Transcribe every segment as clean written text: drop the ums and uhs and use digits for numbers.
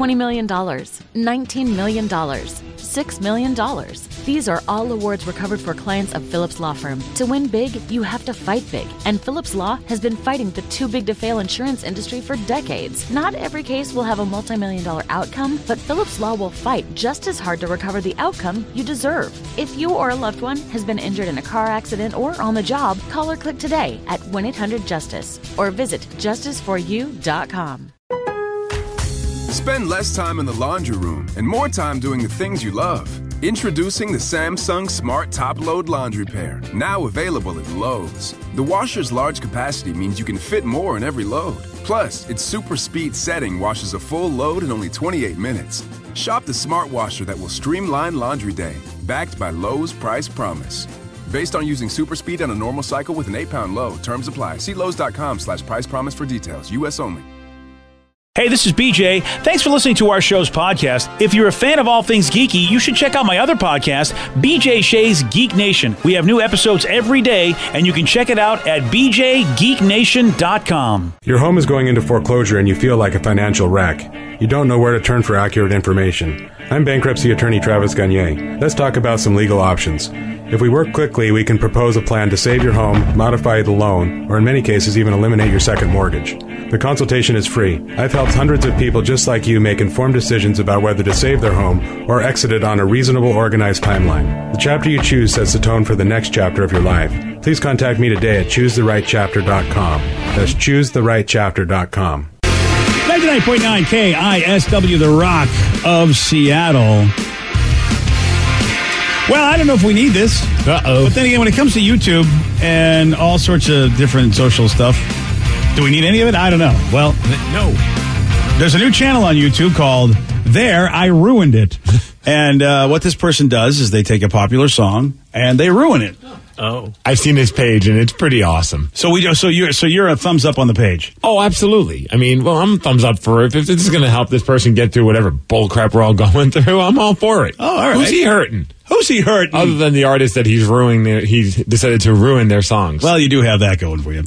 $20 million, $19 million, $6 million. These are all awards recovered for clients of Phillips Law Firm. To win big, you have to fight big. And Phillips Law has been fighting the too-big-to-fail insurance industry for decades. Not every case will have a multi-million-dollar outcome, but Phillips Law will fight just as hard to recover the outcome you deserve. If you or a loved one has been injured in a car accident or on the job, call or click today at 1-800-JUSTICE or visit justiceforyou.com. Spend less time in the laundry room and more time doing the things you love. Introducing the Samsung Smart Top Load Laundry Pair, now available at Lowe's. The washer's large capacity means you can fit more in every load. Plus, its super speed setting washes a full load in only 28 minutes. Shop the smart washer that will streamline laundry day, backed by Lowe's Price Promise. Based on using super speed on a normal cycle with an 8-pound load. Terms apply. See Lowe's.com/price promise for details. U.S. only. Hey, this is BJ. Thanks for listening to our show's podcast. If you're a fan of all things geeky, you should check out my other podcast, BJ Shea's Geek Nation. We have new episodes every day, and you can check it out at bjgeeknation.com. Your home is going into foreclosure and you feel like a financial wreck. You don't know where to turn for accurate information. I'm bankruptcy attorney Travis Gagne. Let's talk about some legal options. If we work quickly, we can propose a plan to save your home, modify the loan, or in many cases even eliminate your second mortgage. The consultation is free. I've helped hundreds of people just like you make informed decisions about whether to save their home or exit it on a reasonable, organized timeline. The chapter you choose sets the tone for the next chapter of your life. Please contact me today at choosetherightchapter.com. That's choosetherightchapter.com. 99.9 KISW, the Rock of Seattle. Well, I don't know if we need this. Uh-oh. But then again, when it comes to YouTube and all sorts of different social stuff, do we need any of it? I don't know. Well, No. there's a new channel on YouTube called There, I Ruined It. And what this person does is they take a popular song and they ruin it. Oh. I've seen his page, and it's pretty awesome. So you're a thumbs up on the page. Oh, absolutely. I mean, well, I'm thumbs up for it. If this is going to help this person get through whatever bullcrap we're all going through, I'm all for it. Oh, all right. Who's he hurting? Who's he hurting? Other than the artist that he's ruining, he's decided to ruin their songs. Well, you do have that going for you.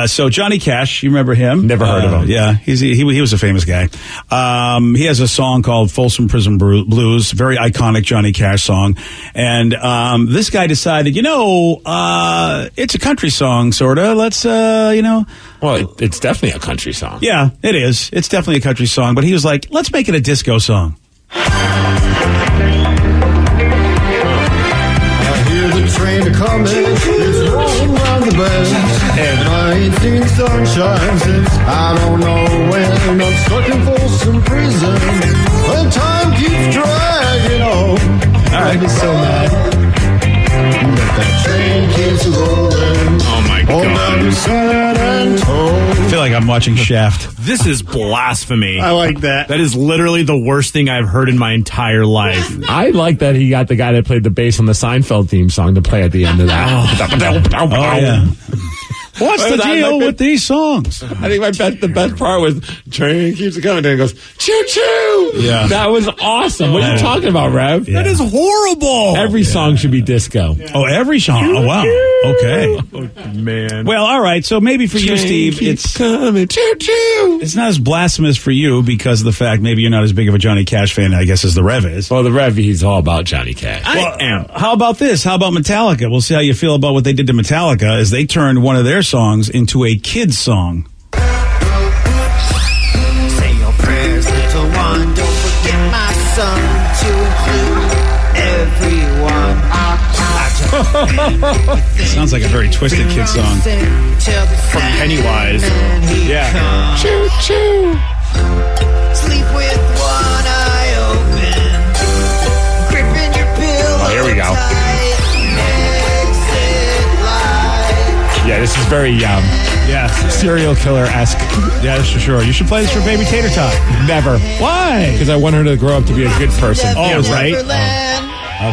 So Johnny Cash, you remember him? Never heard of him. Yeah, he was a famous guy. He has a song called Folsom Prison Blues, very iconic Johnny Cash song. And this guy decided, it's a country song, sort of. Let's, Well, it's definitely a country song. Yeah, it is. It's definitely a country song. But he was like, let's make it a disco song. Train coming, it's rolling round the bend, and I ain't seen sunshine since I don't know when. I'm stuck in Folsom Prison, and time keeps dragging on. All right, I'm so mad. But that train keeps rolling. Oh my God. Down to San Antonio. I feel like I'm watching Shaft. This is blasphemy. I like that. That is literally the worst thing I've heard in my entire life. I like that he got the guy that played the bass on the Seinfeld theme song to play at the end of that. Oh, yeah. What's the deal with these songs? I think the best part was train keeps coming, and it goes choo choo. Yeah, that was awesome. What are you talking about, Rev? Yeah. That is horrible. Every song should be disco. Oh, every song. Oh, wow. Okay. Oh, man. Well, all right. So maybe for you, Steve, it's coming choo choo. It's not as blasphemous for you because of the fact maybe you're not as big of a Johnny Cash fan, I guess, as the Rev is. Well, the Rev, he's all about Johnny Cash. I am. How about this? How about Metallica? We'll see how you feel about what they did to Metallica as they turned one of their songs into a kid's song. Say your prayers, little one. Don't forget my son to include everyone. Sounds like a very twisted kid song. From Pennywise. Yeah. Choo choo. Sleep with one eye open. Gripping your pillow. Oh, here we go. Yeah, this is very serial killer-esque. Yeah, that's for sure. You should play this for Baby Tater Tot. Never. Why? Because I want her to grow up to be a good person. Oh, right.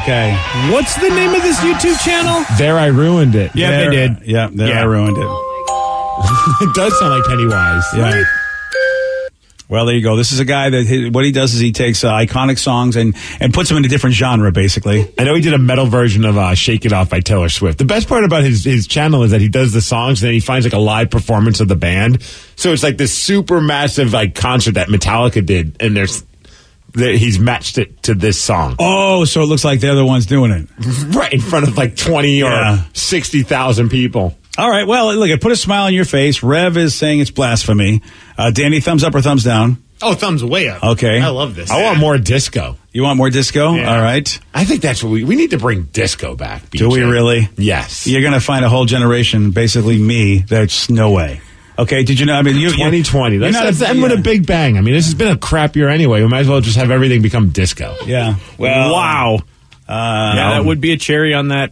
Okay. What's the name of this YouTube channel? There, I ruined it. Yeah, they did. Yeah, there I ruined it. It does sound like Pennywise. Yeah. Right? Well, there you go. This is a guy that what he does is he takes iconic songs and puts them in a different genre, basically. I know he did a metal version of Shake It Off by Taylor Swift. The best part about his channel is that he does the songs and then he finds like a live performance of the band. So it's like this super massive like concert that Metallica did, and there's he's matched it to this song. Oh, so it looks like they're the ones doing it. Right in front of like 20 or 60,000 people. All right, well, look, it put a smile on your face. Rev is saying it's blasphemy. Danny, thumbs up or thumbs down? Oh, thumbs way up. Okay. I love this. I want more disco. You want more disco? Yeah. All right. I think that's what we need to bring disco back. BJ. Do we really? Yes. You're going to find a whole generation, basically me, that's no way. Okay, did you know? I mean, 2020. That's end with a big bang. I mean, this has been a crap year anyway. We might as well just have everything become disco. Yeah. Well, wow. That would be a cherry on that.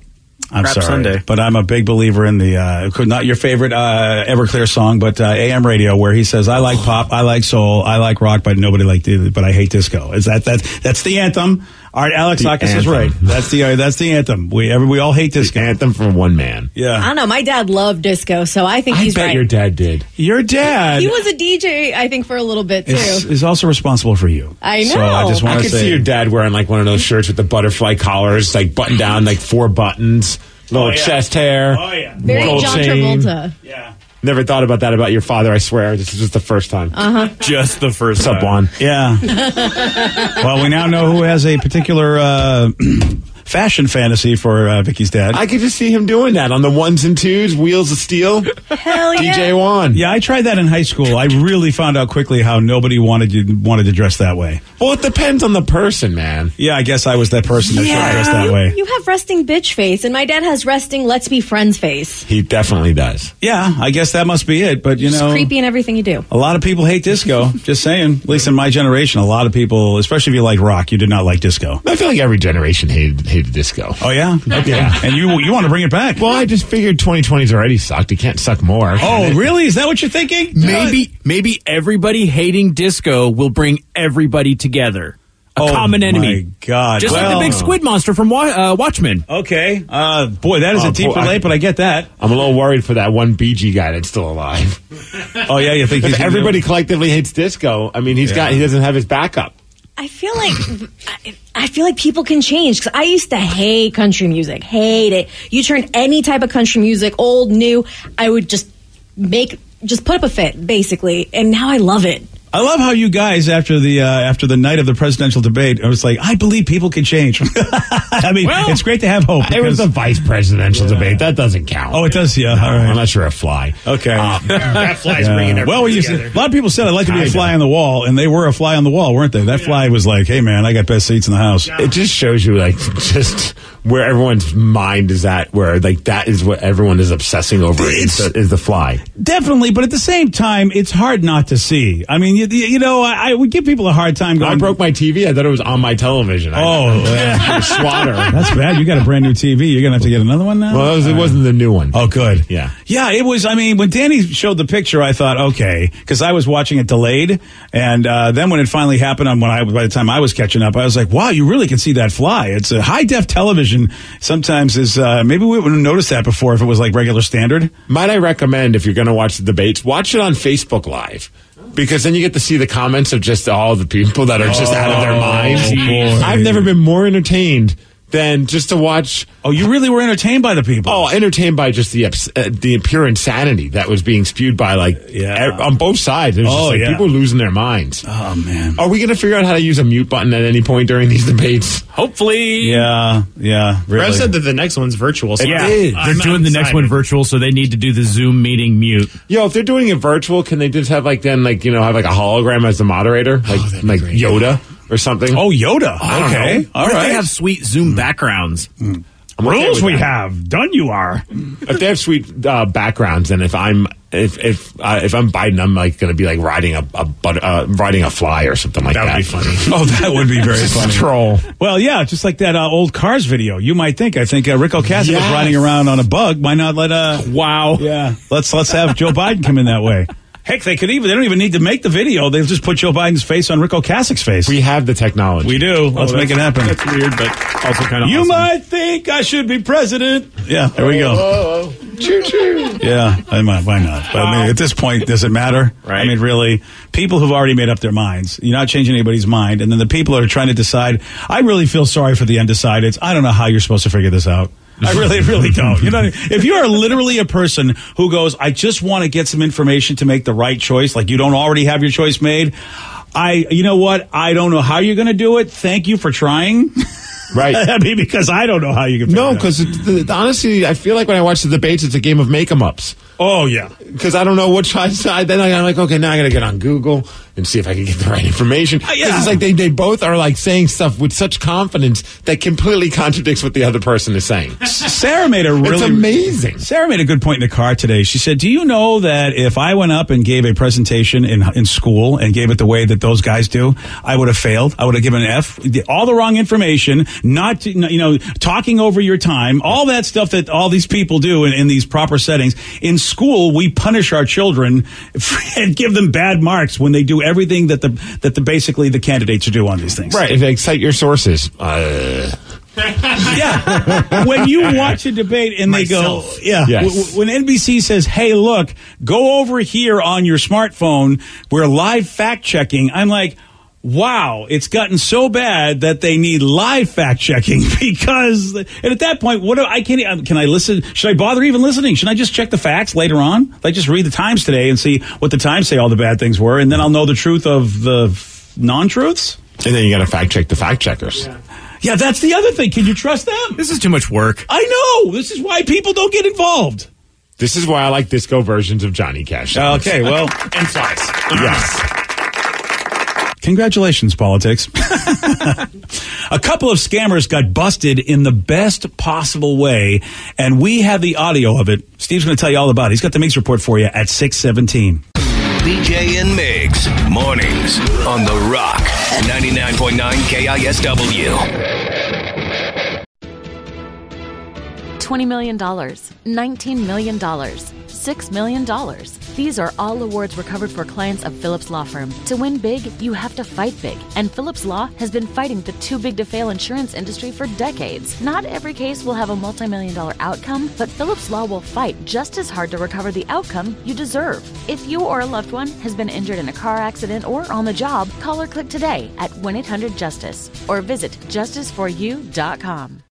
I'm Crap sorry, Sunday. but I'm a big believer in the not your favorite Everclear song, but AM Radio, where he says, "I like pop, I like soul, I like rock, but nobody but I hate disco." Is that's the anthem? All right, Alex Akis is right. That's the anthem. We all hate disco. The anthem from one man. Yeah, I don't know. My dad loved disco, so I think he's I bet right. your dad did. Your dad. He was a DJ, I think, for a little bit too. Is also responsible for you. I know. So I just want I to could say, see your dad wearing like one of those shirts with the butterfly collars, like buttoned down, like 4 buttons, little chest hair. Oh yeah, Very gold John chain. Travolta. yeah. Never thought about that about your father. I swear, this is just the first time. Just the first What's up, time. Juan? Yeah. Well, we now know who has a particular fashion fantasy for Vicky's dad. I could just see him doing that on the 1s and 2s, Wheels of Steel. Hell yeah. DJ Juan. Yeah, I tried that in high school. I really found out quickly how nobody wanted to dress that way. Well, it depends on the person, man. Yeah, I guess I was that person that should dress that way. You have resting bitch face, and my dad has resting let's be friends face. He definitely does. Yeah, I guess that must be it. But you It's know, creepy in everything you do. a lot of people hate disco. Just saying. At least in my generation, a lot of people, especially if you like rock, you did not like disco. I feel like every generation hated disco. Oh yeah, okay. Yeah. And you want to bring it back? Well, I just figured 2020's already sucked. It can't suck more. Oh, really? Is that what you're thinking? Maybe everybody hating disco will bring everybody together. A common enemy. My God. Just like the big squid monster from Watchmen. Okay. Boy, that is a deep relate, but I get that. I'm a little worried for that one BG guy that's still alive. Oh yeah, you think If everybody collectively hates disco, I mean, he doesn't have his backup. I feel like people can change because I used to hate country music, hate it. You turn any type of country music, old, new, I would just put up a fit basically, and now I love it. I love how you guys, after the night of the presidential debate, I was like, I believe people can change. I mean, it's great to have hope. It was the vice presidential debate. That doesn't count. Oh, it does, yeah. No, all right. unless you're a fly. Okay. That fly's bringing everything well, together. a lot of people said I'd like to be a fly on the wall, and they were a fly on the wall, weren't they? That fly was like, hey, man, I got best seats in the house. It just shows you, like, just where everyone's mind is at, where, like, that is what everyone is obsessing over is the fly. Definitely, but at the same time, it's hard not to see. I mean, you know, I would give people a hard time going. I broke my TV. I thought it was on my television. Swatter. That's bad. You got a brand new TV. You're going to have to get another one now? Well, it wasn't the new one. Oh, good. Yeah. Yeah, it was. I mean, when Danny showed the picture, I thought, okay, because I was watching it delayed. And then when it finally happened, by the time I was catching up, I was like, wow, you really can see that fly. It's a high-def television. Sometimes is, maybe we wouldn't have noticed that before if it was like regular standard. Might I recommend, if you're going to watch the debates, watch it on Facebook Live. Because then you get to see the comments of just all the people that are just out of their minds. Boy. I've never been more entertained than just to watch. Oh, you really were entertained by the people? Oh, entertained by just the pure insanity that was being spewed by, like, on both sides. It was just like people losing their minds. Oh, man. Are we going to figure out how to use a mute button at any point during these debates? Hopefully. Yeah, really. Brad said that the next one's virtual. So They're doing the next one virtual, so they need to do the Zoom meeting mute. Yo, if they're doing it virtual, can they just have, like, have like a hologram as the moderator? Like Yoda or something? Oh, Yoda. Okay. All What if right. they have sweet Zoom backgrounds? Rules we have. Done you are. If they have sweet backgrounds, and if I'm Biden, I'm like going to be like riding a fly or something like that. That would be funny. Oh, that would be very funny. Troll. Well, yeah, just like that old Cars video. You might think. I think Rick Ocasek was riding around on a bug. Why not let Wow. Yeah. Let's have Joe Biden come in that way. Heck, they don't even need to make the video. They'll just put Joe Biden's face on Rick Ocasek's face. We have the technology. We do. Let's make it happen. That's weird, but also kind of You awesome. might think I should be president. Yeah, there we go. Choo-choo. Yeah, why not? But I mean, at this point, does it matter? Right. I mean, really, people who've already made up their minds. You're not changing anybody's mind. And then the people that are trying to decide, I really feel sorry for the undecideds. I don't know how you're supposed to figure this out. I really don't. You know, if you are literally a person who goes, I just want to get some information to make the right choice, like you don't already have your choice made, You know what? I don't know how you're going to do it. Thank you for trying. Right. I mean, because I don't know how you can. No, because honestly, I feel like when I watch the debates, it's a game of make-em-ups. Oh, yeah. Because I don't know which side. Then I'm like, okay, now I got to get on Google and see if I can get the right information. Yeah. It's like they both are like saying stuff with such confidence that completely contradicts what the other person is saying. Sarah made It's amazing. Sarah made a good point in the car today. She said, do you know that if I went up and gave a presentation in school and gave it the way that those guys do, I would have failed. I would have given an F. All the wrong information, talking over your time, all that stuff that all these people do in these proper settings. In school, we punish our children and give them bad marks when they do everything that basically the candidates do on these things. Right. If they cite your sources. Yeah. When you watch a debate and they go, Yes. When NBC says, hey, look, go over here on your smartphone, we're live fact checking, I'm like, wow, it's gotten so bad that they need live fact checking because, and at that point, can I listen? Should I bother even listening? Should I just check the facts later on? Like just read the Times today and see what the Times say all the bad things were, and then I'll know the truth of the non-truths? And then you got to fact check the fact checkers. Yeah, that's the other thing. Can you trust them? This is too much work. I know. This is why people don't get involved. This is why I like disco versions of Johnny Cash. Okay, well. And size. Yes. Congratulations, politics. A couple of scammers got busted in the best possible way, and we have the audio of it. Steve's going to tell you all about it. He's got the Migs report for you at 6:17. BJ and Migs, mornings on The Rock, 99.9 KISW. $20 million, $19 million, $6 million. These are all awards recovered for clients of Phillips Law Firm. To win big, you have to fight big. And Phillips Law has been fighting the too-big-to-fail insurance industry for decades. Not every case will have a multi-million-dollar outcome, but Phillips Law will fight just as hard to recover the outcome you deserve. If you or a loved one has been injured in a car accident or on the job, call or click today at 1-800-JUSTICE or visit justiceforyou.com.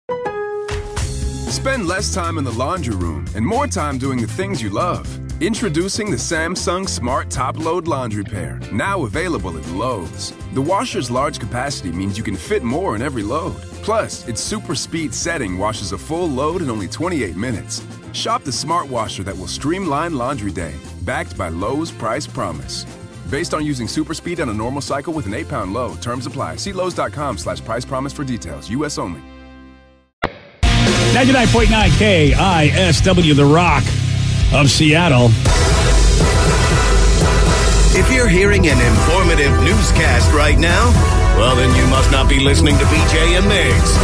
Spend less time in the laundry room and more time doing the things you love. Introducing the Samsung Smart Top Load Laundry Pair, now available at Lowe's. The washer's large capacity means you can fit more in every load. Plus, its super speed setting washes a full load in only 28 minutes. Shop the smart washer that will streamline laundry day, backed by Lowe's Price Promise. Based on using super speed on a normal cycle with an 8-pound load. Terms apply. See Lowe's.com/price promise for details. U.S. only. 99.9 KISW, The Rock of Seattle. If you're hearing an informative newscast right now, well, then you must not be listening to BJ and Migs.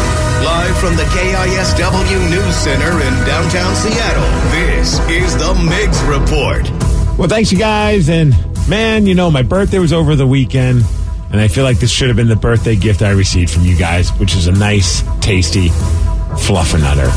Live from the KISW News Center in downtown Seattle, this is the Migs Report. Well, thanks, you guys. And, man, my birthday was over the weekend, and I feel like this should have been the birthday gift I received from you guys, which is a nice, tasty Fluffernutter.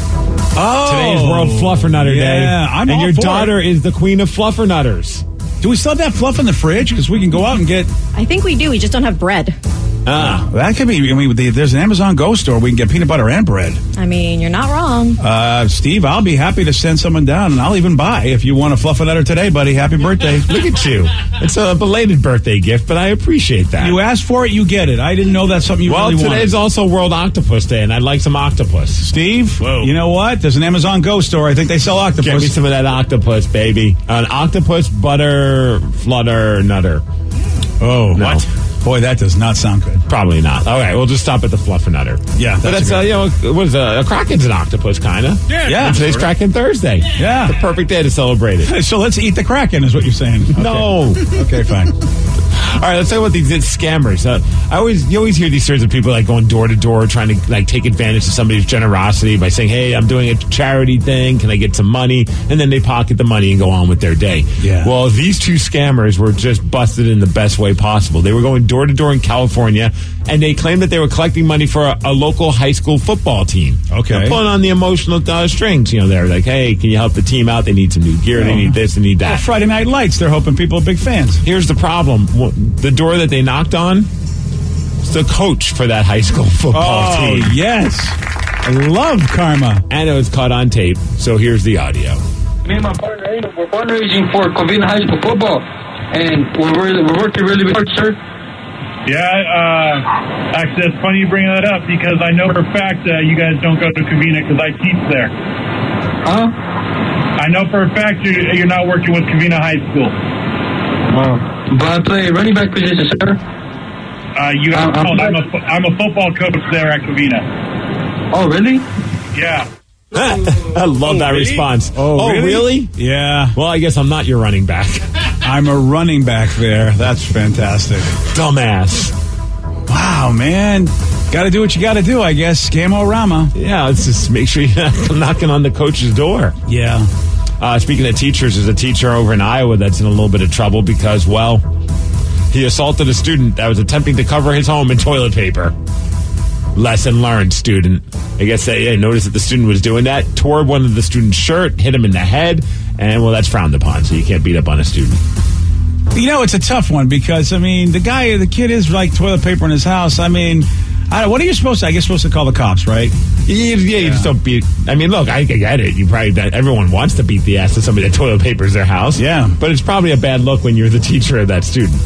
Oh, today's World Fluffernutter Day. I'm and all your for daughter is the queen of Fluffernutters. Do we still have that fluff in the fridge? Because we can go out and get. I think we do. We just don't have bread. That could be. I mean, there's an Amazon Go store. We can get peanut butter and bread. I mean, you're not wrong. Steve, I'll be happy to send someone down, and I'll even buy if you want a Fluffernutter today, buddy. Happy birthday! Look at you. It's a belated birthday gift, but I appreciate that. You asked for it, you get it. I didn't know that's something you really wanted. Well, today's also World Octopus Day, and I'd like some octopus. Steve, you know what? There's an Amazon Go store. I think they sell octopus. Get me some of that octopus, baby. An octopus butter flutter nutter. Oh, no. What? Boy, that does not sound good. Probably not. All right, we'll just stop at the Fluffernutter. Yeah, but that's what is a Kraken's an octopus, kind of. Yeah. And today's Kraken Thursday. Yeah, the perfect day to celebrate it. So let's eat the Kraken, is what you're saying? Okay. No. Okay, fine. All right, let's talk about these scammers. You always hear these stories of people like going door to door trying to like take advantage of somebody's generosity by saying, "Hey, I'm doing a charity thing. Can I get some money?" And then they pocket the money and go on with their day. Yeah. Well, these two scammers were just busted in the best way possible. They were going door to door in California, and they claimed that they were collecting money for a local high school football team. Okay. They're pulling on the emotional strings. They're like, "Hey, can you help the team out? They need some new gear. They need this. They need that." Well, Friday Night Lights. They're hoping people are big fans. Here's the problem. The door that they knocked on is the coach for that high school football team. Oh, yes. I love karma. And it was caught on tape, so here's the audio. Me and my partner, we're fundraising for Covina High School football, and we're working really hard, sir. Yeah, actually, it's funny you bring that up because I know for a fact you guys don't go to Covina because I teach there. Huh? I know for a fact you're not working with Covina High School. But I play running back position, sir. You have I'm a football coach there at Covina. Oh, really? Yeah. I love that response. Oh, really? Yeah. Well, I guess I'm not your running back. I'm a running back there. That's fantastic. Dumbass. Wow, man. Got to do what you got to do, I guess. Scam-o-rama. Yeah, let's just make sure you're not knocking on the coach's door. Yeah. Speaking of teachers, there's a teacher over in Iowa that's in a little bit of trouble because, well, he assaulted a student that was attempting to cover his home in toilet paper. Lesson learned, student. I guess they noticed that the student was doing that, tore one of the student's shirt, hit him in the head, and, well, that's frowned upon, so you can't beat up on a student. You know, it's a tough one because, I mean, the kid is like toilet paper in his house. I mean, what are you supposed to, I guess, supposed to call the cops, right? Yeah, you just don't beat. I mean, look, I get it. Everyone wants to beat the ass of somebody that toilet papers their house. Yeah. But it's probably a bad look when you're the teacher of that student.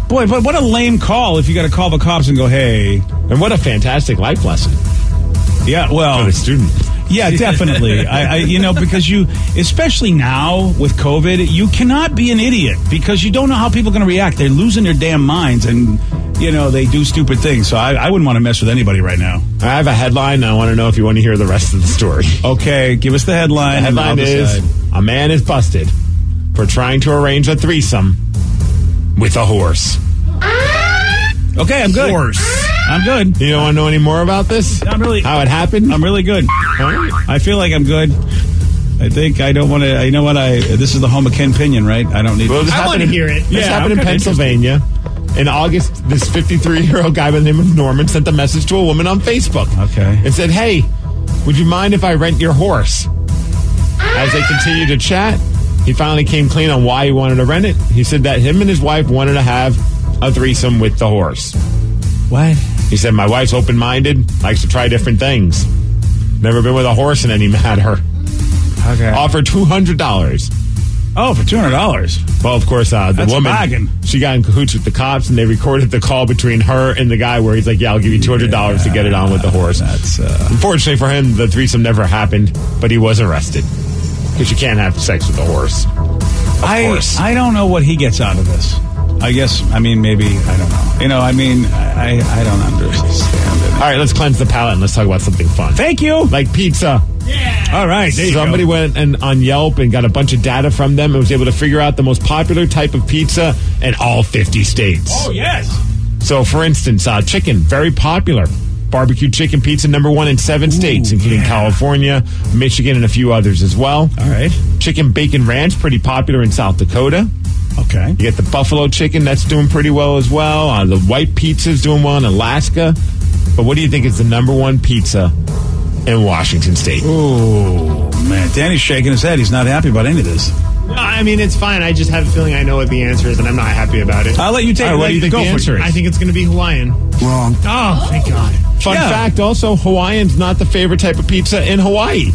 Boy, but what a lame call if you got to call the cops and go, hey. And what a fantastic life lesson. Yeah, well. For the student. Yeah, definitely. Because especially now with COVID, you cannot be an idiot because you don't know how people are going to react. They're losing their damn minds and, they do stupid things. So I wouldn't want to mess with anybody right now. I have a headline. I want to know if you want to hear the rest of the story. Okay, give us the headline. The headline is, a man is busted for trying to arrange a threesome with a horse. Okay, I'm good. Horse. I'm good. You don't want to know any more about this? How it happened? I'm really good. I feel like I'm good. I think I don't want to. You know what? This is the home of Ken Pinion, right? I don't need. Well, I want to hear it. This happened in Pennsylvania. In August, this 53-year-old guy by the name of Norman sent a message to a woman on Facebook. Okay. And said, "Hey, would you mind if I rent your horse?" As they continued to chat, he finally came clean on why he wanted to rent it. He said that him and his wife wanted to have a threesome with the horse. What? He said, my wife's open-minded, likes to try different things. Never been with a horse in any matter. Okay. Offered $200. Oh, for $200? Well, of course, the woman, she got in cahoots with the cops, and they recorded the call between her and the guy where he's like, yeah, I'll give you $200 to get it on with the horse. That's Unfortunately for him, the threesome never happened, but he was arrested. Because you can't have sex with a horse. Of course. I don't know what he gets out of this. I guess, maybe, I don't know. I don't understand it. All right, let's cleanse the palate and let's talk about something fun. Thank you. Like pizza. Yeah. All right. Somebody went on Yelp and got a bunch of data from them and was able to figure out the most popular type of pizza in all 50 states. Oh, yes. So, for instance, chicken, very popular. Barbecue chicken pizza, #1 in 7 states, including California, Michigan, and a few others as well. All right. Chicken bacon ranch, pretty popular in South Dakota. Okay. You get the buffalo chicken, that's doing pretty well as well. The white pizza's doing well in Alaska. But what do you think is the #1 pizza in Washington State? Oh, man. Danny's shaking his head. He's not happy about any of this. No, it's fine. I just have a feeling I know what the answer is, and I'm not happy about it. I'll let you take it. What do you think the answer is? I think it's going to be Hawaiian. Wrong. Oh, thank God. Fun fact, also, Hawaiian's not the favorite type of pizza in Hawaii.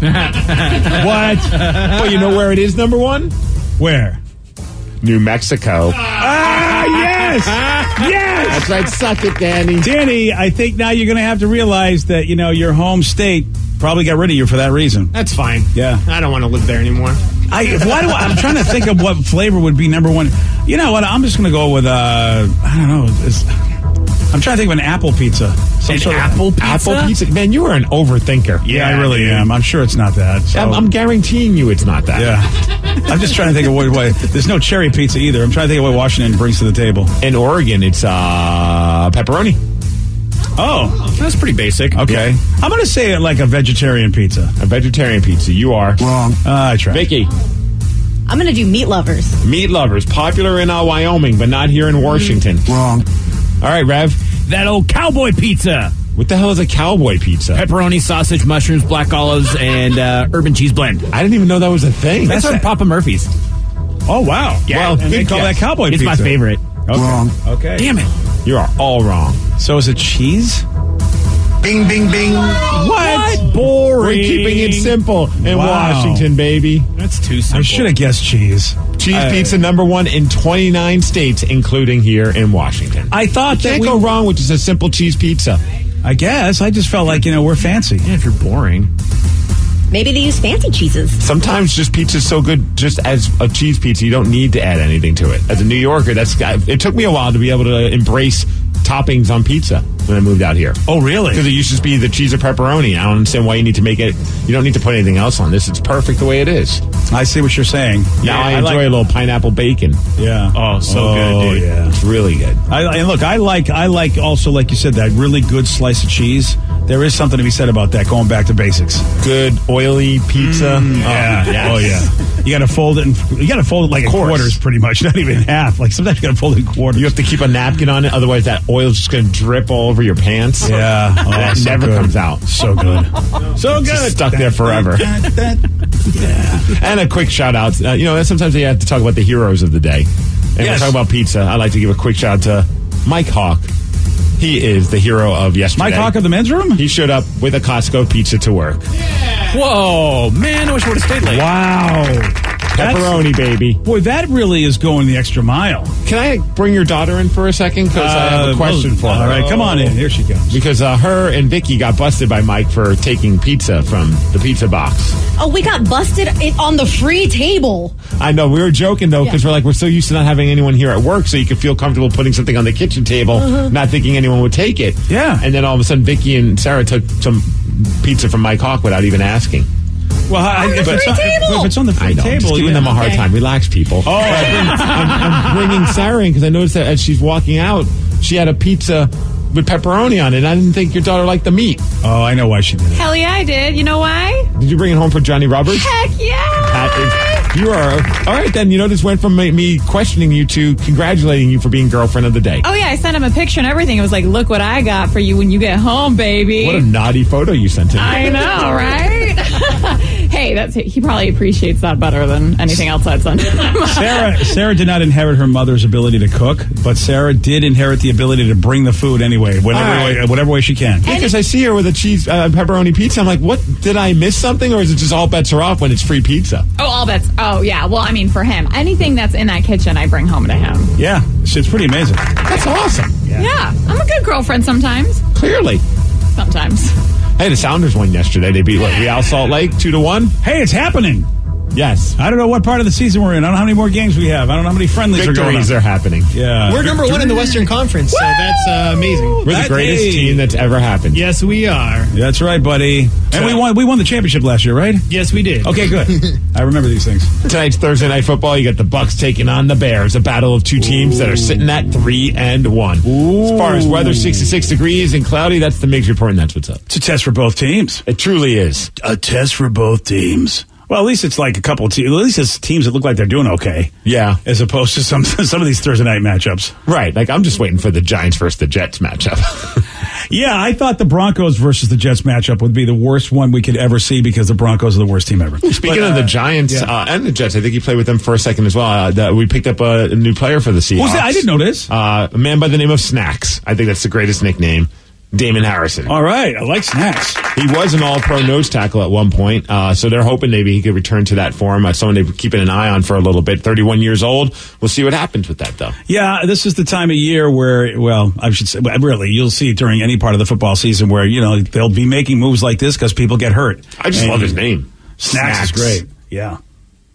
What? But you know where it is #1? Where? New Mexico. Ah, yes! Yes! That's right. Suck it, Danny. Danny, I think now you're going to have to realize that, your home state probably got rid of you for that reason. That's fine. Yeah. I don't want to live there anymore. I'm trying to think of what flavor would be #1. You know what? I'm just going to go with, I don't know. I'm trying to think of an apple pizza. Apple pizza? Man, you are an overthinker. Yeah, I really am. I'm sure it's not that. So. I'm guaranteeing you it's not that. Yeah. I'm just trying to think of what there's no cherry pizza either. I'm trying to think of what Washington brings to the table. In Oregon, it's pepperoni. Oh, that's pretty basic. Okay. Yeah. I'm going to say it like a vegetarian pizza. A vegetarian pizza. You are. Wrong. I tried. Vicky. I'm going to do meat lovers. Meat lovers. Popular in Wyoming, but not here in Washington. Wrong. All right, Rev. That old cowboy pizza. What the hell is a cowboy pizza? Pepperoni, sausage, mushrooms, black olives, and urban cheese blend. I didn't even know that was a thing. That's on Papa Murphy's. Oh, wow. Yeah, well, they call that cowboy pizza. It's my favorite. Okay. Wrong. Okay. Damn it. You are all wrong. So is it cheese? Bing, bing, bing. What? Boring. We're keeping it simple in Wow. Washington, baby. That's too simple. I should have guessed cheese. Cheese pizza #1 in 29 states, including here in Washington. I thought that Can't go wrong with just a simple cheese pizza. I guess. I just felt like, we're fancy. Yeah, if you're boring. Maybe they use fancy cheeses. Sometimes just pizza's so good just as a cheese pizza, you don't need to add anything to it. As a New Yorker, it took me a while to be able to embrace toppings on pizza when I moved out here. Oh, really? Because it used to just be the cheese or pepperoni. I don't understand why you need to make it. You don't need to put anything else on this. It's perfect the way it is. I see what you're saying. Now I enjoy a little pineapple bacon. Yeah. Oh, so good, dude. Yeah. It's really good. And look, I like also, like you said, that really good slice of cheese. There is something to be said about that, going back to basics. Good oily pizza. Yeah. Yes. Oh, yeah. You got to fold it like in quarters, pretty much. Not even in half. Like sometimes you got to fold it in quarters. You have to keep a napkin on it, otherwise that oil's just going to drip all over your pants. Yeah. Oh, that so never good. comes out. So good. So It's good. just stuck there forever. Yeah. And a quick shout out. Sometimes you have to talk about the heroes of the day. And Yes. we're talking about pizza. I'd like to give a quick shout out to Mike Hawk. He is the hero of yesterday. Mike Hawk of the men's room? He showed up with a Costco pizza to work. Whoa, man, I wish I would have stayed late. Wow. Pepperoni, baby. Boy, that really is going the extra mile. Can I bring your daughter in for a second? Because I have a question for her. All right, come on in. Here she comes. Because her and Vicky got busted by Mike for taking pizza from the pizza box. Oh, we got busted on the free table. I know. We were joking, though, because we're so used to not having anyone here at work, so you could feel comfortable putting something on the kitchen table, not thinking anyone would take it. Yeah. And then all of a sudden, Vicky and Sarah took some pizza from Mike Hawk without even asking. Well, if it's on the free I know. table, I'm just giving them a hard time. Relax, people. Oh. I'm bringing Sarah in because I noticed that as she's walking out, she had a pizza with pepperoni on it. And I didn't think your daughter liked the meat. Oh, I know why she did it. Hell yeah, I did. You know why? Did you bring it home for Johnny Roberts? Heck yeah! You are. All right, then. This went from me questioning you to congratulating you for being girlfriend of the day. Oh yeah, I sent him a picture and everything. It was like, look what I got for you when you get home, baby. What a naughty photo you sent him. I know, right? Hey, he probably appreciates that better than anything else I'd sent him. Sarah did not inherit her mother's ability to cook, but Sarah did inherit the ability to bring the food anyway, whatever way she can. Because I see her with a cheese pepperoni pizza. I'm like, what? Did I miss something, or is it just all bets are off when it's free pizza? Oh, all bets. Oh, yeah. Well, I mean, for him, anything that's in that kitchen, I bring home to him. Yeah, it's pretty amazing. That's awesome. Yeah. I'm a good girlfriend sometimes. Clearly. Sometimes. Hey, the Sounders won yesterday. They beat Real Salt Lake 2-1. Hey, it's happening. Yes. I don't know what part of the season we're in. I don't know how many more games we have. I don't know how many friendlies are going on. Victories are happening. Yeah. We're number one in the Western Conference, so that's amazing. We're the greatest team that's ever happened. Yes, we are. That's right, buddy. And we won the championship last year, right? Yes, we did. Okay, good. I remember these things. Tonight's Thursday Night Football. You got the Bucks taking on the Bears. A battle of two teams that are sitting at 3-1. As far as weather, 66 degrees and cloudy. That's the Migs Report, and that's what's up. It's a test for both teams. It truly is. A test for both teams. Well, at least it's like a couple of teams. At least it's teams that look like they're doing okay. Yeah. As opposed to some of these Thursday night matchups. Right. Like, I'm just waiting for the Giants versus the Jets matchup. Yeah, I thought the Broncos versus the Jets matchup would be the worst one we could ever see because the Broncos are the worst team ever. Speaking of the Giants and the Jets, I think you played with them for a second as well. We picked up a new player for the Seahawks. Who's that? I didn't know this. A man by the name of Snacks. I think that's the greatest nickname. Damon Harrison. All right. I like Snacks. He was an all-pro nose tackle at one point, so they're hoping maybe he could return to that form. Someone they're keeping an eye on for a little bit. 31 years old. We'll see what happens with that, though. Yeah, this is the time of year where, well, I should say, really, you'll see during any part of the football season where, they'll be making moves like this because people get hurt. I just love his name. Snacks is great. Yeah.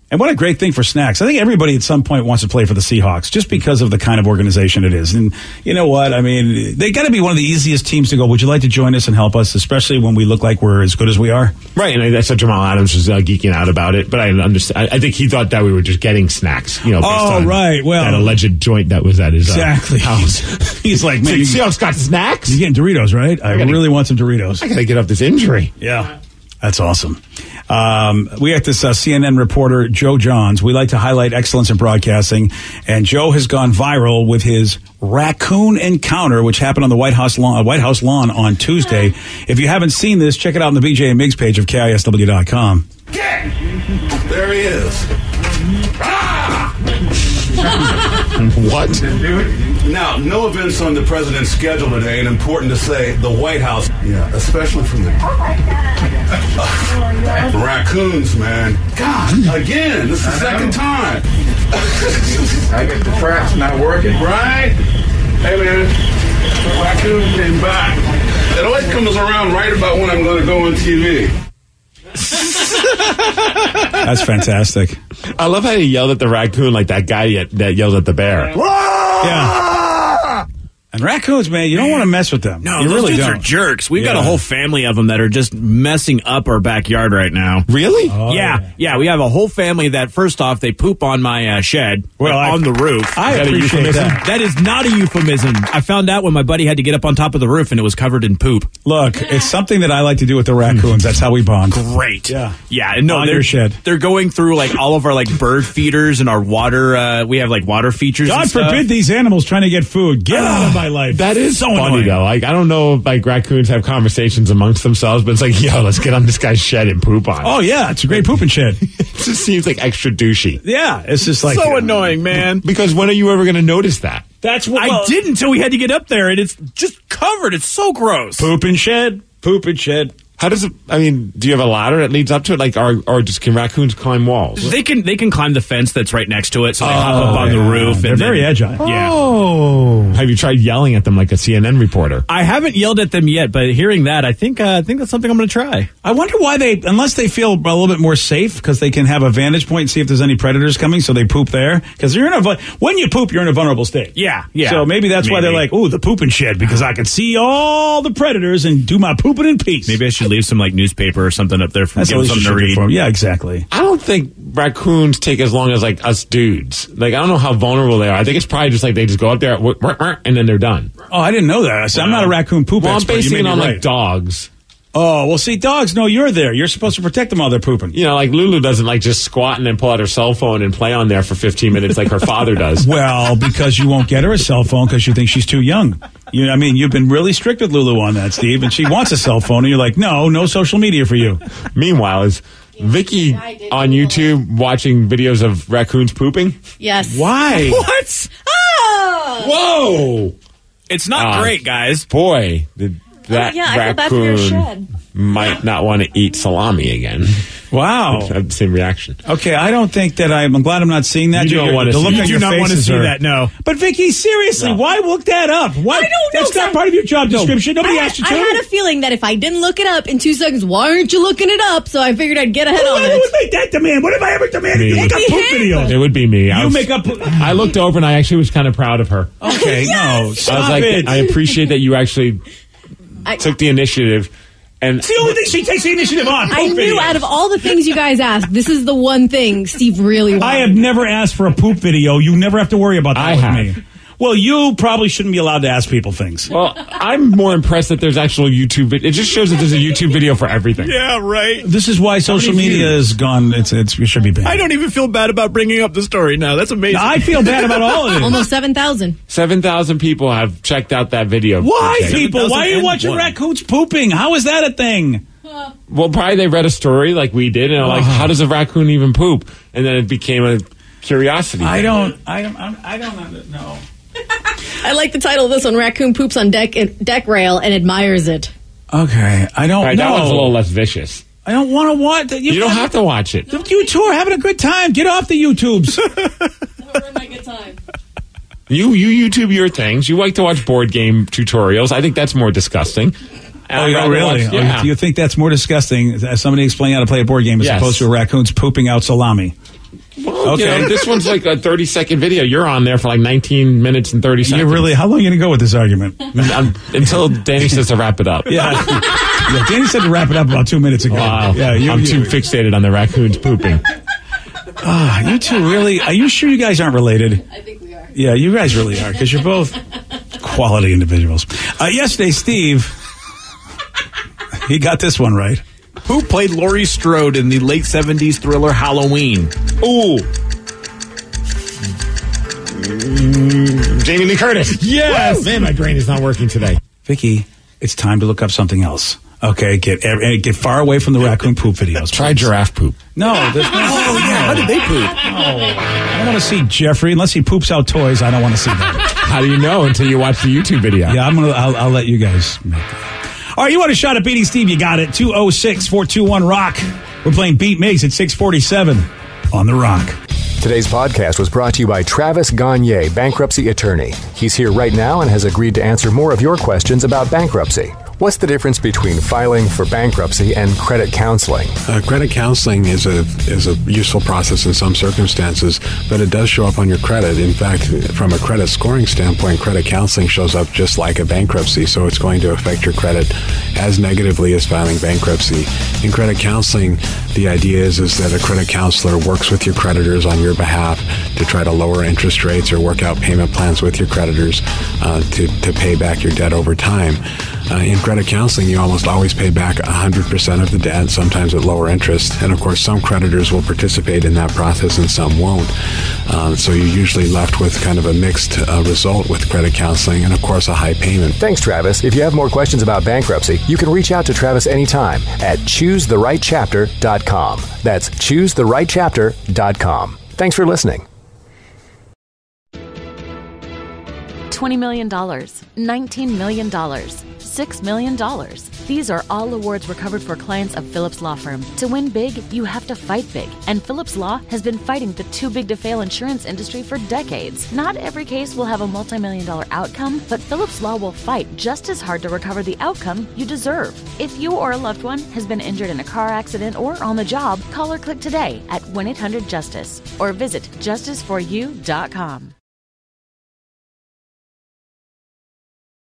And what a great thing for Snacks. I think everybody at some point wants to play for the Seahawks just because of the kind of organization it is. And you know what? I mean, they got to be one of the easiest teams to go, would you like to join us and help us, especially when we look like we're as good as we are? Right. And I saw Jamal Adams was geeking out about it, but I understand. I think he thought that we were just getting Snacks, based on right. Well, that alleged joint that was at his house. He's like, man, Seahawks got Snacks? You're getting Doritos, right? I really want some Doritos. I got to get off this injury. Yeah. That's awesome. We got this CNN reporter, Joe Johns. We like to highlight excellence in broadcasting, and Joe has gone viral with his raccoon encounter, which happened on the White House lawn on Tuesday. If you haven't seen this, check it out on the BJ and Migs page of KISW.com. There he is. Ah! What? Now, no events on the president's schedule today, and important to say, the White House, especially from the raccoons, man. God, again, this is the second time. I guess the trap's not working. Right? Hey, man, the raccoon came back. It always comes around right about when I'm going to go on TV. That's fantastic. I love how he yelled at the raccoon like that guy that yelled at the bear. Yeah. And raccoons, man, you don't want to mess with them. No, you those really dudes don't. are jerks. We've got Yeah. a whole family of them that are just messing up our backyard right now. Really? Oh, Yeah. We have a whole family that, first off, they poop on my shed, on the roof. I Is that a appreciate euphemism? that. That is not a euphemism. I found out when my buddy had to get up on top of the roof and it was covered in poop. Look, it's something that I like to do with the raccoons. That's how we bond. Great. Yeah. Yeah. And no, On they're, your shed. they're going through like all of our like bird feeders and our water. We have like water features. God and stuff. forbid these animals trying to get food. Get out of my life. That is so funny, annoying. though. Like, I don't know if, like, raccoons have conversations amongst themselves, but it's like, yo, let's get on this guy's shed and poop on it. Oh, yeah. It's a great pooping shed. It just seems like extra douchey. Yeah. It's just like. So annoying, man. Because when are you ever going to notice that? That's what I did until we had to get up there, and it's just covered. It's so gross. Pooping shed. Pooping shed. How does it, I mean, do you have a ladder that leads up to it? Like, or just can raccoons climb walls? They can climb the fence that's right next to it, so they hop up on the roof. They're and very agile. Yeah. Oh. Have you tried yelling at them like a CNN reporter? I haven't yelled at them yet, but hearing that, I think that's something I'm going to try. I wonder why unless they feel a little bit more safe, because they can have a vantage point and see if there's any predators coming, so they poop there. Because when you poop, you're in a vulnerable state. Yeah. So maybe that's why they're like, ooh, the pooping shed, because I can see all the predators and do my pooping in peace. Maybe I should leave some like newspaper or something up there for That's give them what you something to should do read. for 'em. Yeah, exactly. I don't think raccoons take as long as like us dudes. Like, I don't know how vulnerable they are. I think it's probably just like they just go up there and then they're done. Oh, I didn't know that. So I'm not a raccoon poop Well, I'm expert. basing You it may on be like right. dogs. Oh, well, see, dogs know you're there. You're supposed to protect them while they're pooping. You know, like Lulu doesn't like just squat and then pull out her cell phone and play on there for 15 minutes like her father does. Well, because you won't get her a cell phone because you think she's too young. You've been really strict with Lulu on that, Steve, and she wants a cell phone, and you're like, no social media for you. Meanwhile, is Vicky on YouTube watching videos of raccoons pooping? Yes. Why? What? Oh! Whoa! It's not great, guys. Boy, that yeah, I feel bad for your raccoon shed. might not want to eat salami again. Wow. I have the same reaction. Okay, I don't think that I'm glad I'm not seeing that. You don't want to the see look that. on You your do not want to faces see are- that, no. But Vicky, seriously, why look that up? Why? I don't know, That's not part of your job description. Nobody asked you to. I had a feeling that if I didn't look it up in 2 seconds, why aren't you looking it up? So I figured I'd get ahead on Who it. would make that demand? What have I ever demanded? Me. You make up It'd be poop him. videos. It would be me. You make up. I looked over and I actually was kind of proud of her. Okay, no, I stop was like, it. I appreciate that you actually took the initiative. And It's the only thing she takes the initiative on. I poop knew videos. out of all the things you guys asked, this is the one thing Steve really wanted. I have never asked for a poop video. You never have to worry about that I with have. me. Well, you probably shouldn't be allowed to ask people things. Well, I'm more impressed that there's actual YouTube. It just shows that there's a YouTube video for everything. Yeah, right. This is why social many media views? is gone. It should be banned. I don't even feel bad about bringing up the story now. That's amazing. I feel bad about all of it. Almost 7,000. 7,000 people have checked out that video. Why, Okay. people? Why are you watching 7,001. raccoons pooping? How is that a thing? Well, probably they read a story like we did, and they're like, how does a raccoon even poop? And then it became a curiosity. I don't know. I like the title of this one, Raccoon Poops on Deck Rail and Admires It. Okay, I don't All right, know. that one's a little less vicious. I don't want to watch that. You don't have to watch it. You two are having a good time. Get off the YouTubes. You YouTube your things. You like to watch board game tutorials. I think that's more disgusting. And I'd rather really? watch- yeah. You think that's more disgusting? As somebody explaining how to play a board game as Yes. opposed to raccoons pooping out salami. Well, Okay. you know, this one's like a 30-second video. You're on there for like 19 minutes and 30 seconds. How long are you going to go with this argument? Until Danny says to wrap it up. Yeah. Yeah, Danny said to wrap it up about 2 minutes ago. Wow. Yeah, I'm too fixated on the raccoons pooping. You two really? Are you sure you guys aren't related? I think we are. Yeah, you guys really are because you're both quality individuals. Yesterday, Steve, he got this one right. Who played Laurie Strode in the late 70s thriller Halloween? Ooh. Jamie Lee Curtis. Yes. Man, my brain is not working today. Vicky, it's time to look up something else. Okay, get far away from the raccoon poop videos. Try giraffe poop. No, there's no. Oh, yeah. How did they poop? No. I don't want to see Jeffrey unless he poops out toys. I don't want to see that. How do you know until you watch the YouTube video? Yeah, I'll let you guys make it. All right, you want a shot at beating Steve? You got it. 206-421-ROCK. We're playing Beat Migs at 647 on The Rock. Today's podcast was brought to you by Travis Gagne, bankruptcy attorney. He's here right now and has agreed to answer more of your questions about bankruptcy. What's the difference between filing for bankruptcy and credit counseling? Credit counseling is a useful process in some circumstances, but it does show up on your credit. In fact, from a credit scoring standpoint, credit counseling shows up just like a bankruptcy, so it's going to affect your credit as negatively as filing bankruptcy. In credit counseling, the idea is that a credit counselor works with your creditors on your behalf to try to lower interest rates or work out payment plans with your creditors to pay back your debt over time. In credit counseling, you almost always pay back 100% of the debt, sometimes at lower interest. And of course, some creditors will participate in that process and some won't. So you're usually left with kind of a mixed result with credit counseling and, of course, a high payment. Thanks, Travis. If you have more questions about bankruptcy, you can reach out to Travis anytime at ChooseTheRightChapter.com. That's ChooseTheRightChapter.com. Thanks for listening. $20 million, $19 million, $6 million. These are all awards recovered for clients of Phillips Law Firm. To win big, you have to fight big. And Phillips Law has been fighting the too-big-to-fail insurance industry for decades. Not every case will have a multi-million-dollar outcome, but Phillips Law will fight just as hard to recover the outcome you deserve. If you or a loved one has been injured in a car accident or on the job, call or click today at 1-800-JUSTICE or visit justiceforyou.com.